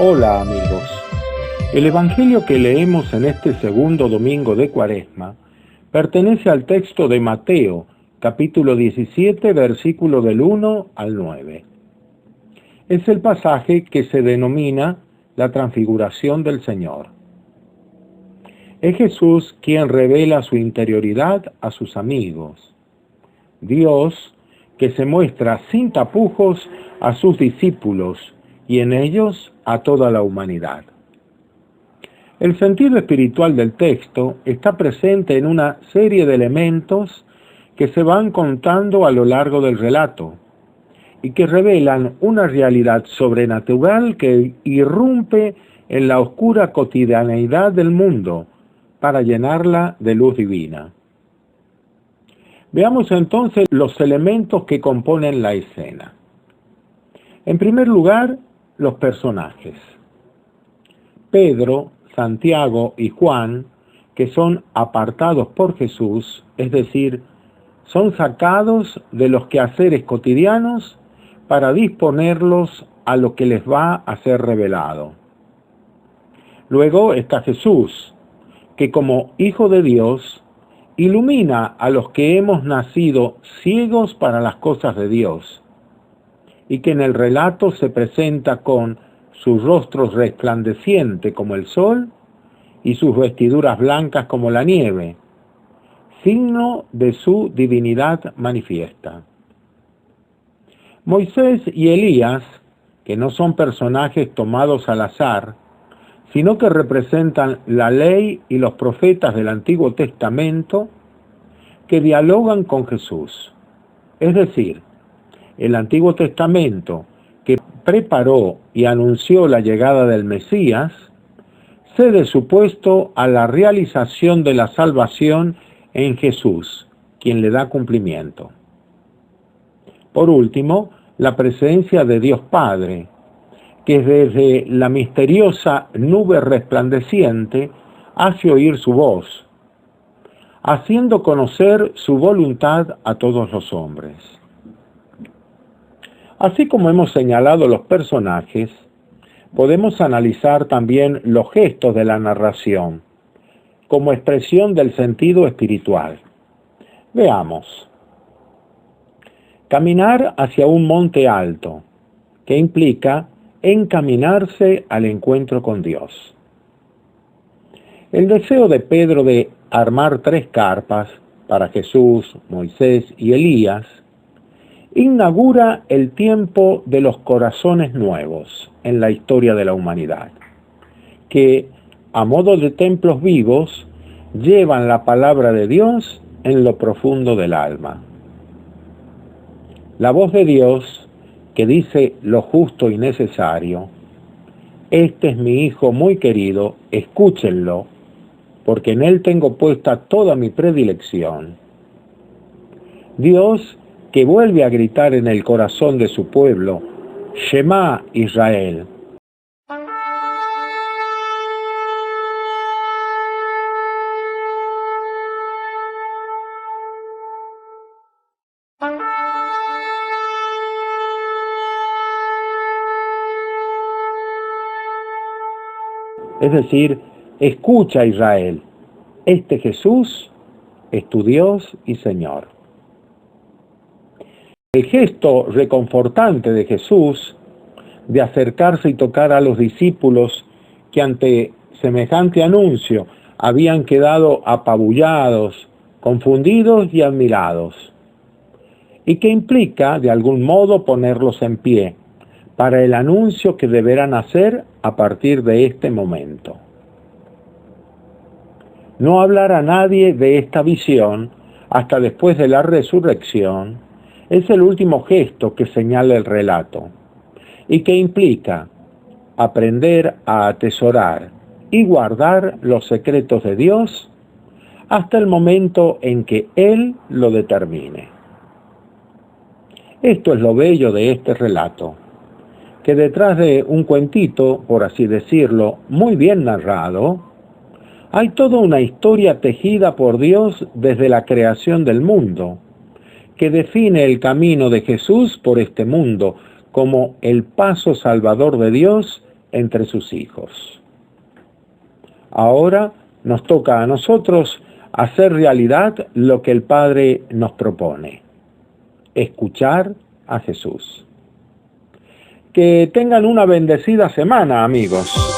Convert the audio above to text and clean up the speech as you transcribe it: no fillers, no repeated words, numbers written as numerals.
Hola amigos, el Evangelio que leemos en este segundo domingo de Cuaresma pertenece al texto de Mateo, capítulo 17, versículo del 1 al 9. Es el pasaje que se denomina la transfiguración del Señor. Es Jesús quien revela su interioridad a sus amigos. Dios que se muestra sin tapujos a sus discípulos y en ellos a toda la humanidad. El sentido espiritual del texto está presente en una serie de elementos que se van contando a lo largo del relato y que revelan una realidad sobrenatural que irrumpe en la oscura cotidianeidad del mundo para llenarla de luz divina. Veamos entonces los elementos que componen la escena. En primer lugar, los personajes. Pedro, Santiago y Juan, que son apartados por Jesús, es decir, son sacados de los quehaceres cotidianos para disponerlos a lo que les va a ser revelado. Luego está Jesús, que como Hijo de Dios, ilumina a los que hemos nacido ciegos para las cosas de Dios, y que en el relato se presenta con su rostro resplandeciente como el sol y sus vestiduras blancas como la nieve, signo de su divinidad manifiesta. Moisés y Elías, que no son personajes tomados al azar, sino que representan la ley y los profetas del Antiguo Testamento que dialogan con Jesús. Es decir, el Antiguo Testamento, que preparó y anunció la llegada del Mesías, cede su puesto a la realización de la salvación en Jesús, quien le da cumplimiento. Por último, la presencia de Dios Padre, que desde la misteriosa nube resplandeciente hace oír su voz, haciendo conocer su voluntad a todos los hombres. Así como hemos señalado los personajes, podemos analizar también los gestos de la narración, como expresión del sentido espiritual. Veamos. Caminar hacia un monte alto, que implica encaminarse al encuentro con Dios. El deseo de Pedro de armar 3 carpas para Jesús, Moisés y Elías inaugura el tiempo de los corazones nuevos en la historia de la humanidad, que, a modo de templos vivos, llevan la palabra de Dios en lo profundo del alma. La voz de Dios, que dice lo justo y necesario: este es mi Hijo muy querido, escúchenlo, porque en él tengo puesta toda mi predilección. Dios, que vuelve a gritar en el corazón de su pueblo: Shema Israel. Es decir, escucha Israel, este Jesús es tu Dios y Señor. El gesto reconfortante de Jesús de acercarse y tocar a los discípulos que ante semejante anuncio habían quedado apabullados, confundidos y admirados, y que implica de algún modo ponerlos en pie para el anuncio que deberán hacer a partir de este momento. No hablar a nadie de esta visión hasta después de la resurrección es el último gesto que señala el relato y que implica aprender a atesorar y guardar los secretos de Dios hasta el momento en que Él lo determine. Esto es lo bello de este relato, que detrás de un cuentito, por así decirlo, muy bien narrado, hay toda una historia tejida por Dios desde la creación del mundo, que define el camino de Jesús por este mundo como el paso salvador de Dios entre sus hijos. Ahora nos toca a nosotros hacer realidad lo que el Padre nos propone: escuchar a Jesús. Que tengan una bendecida semana, amigos.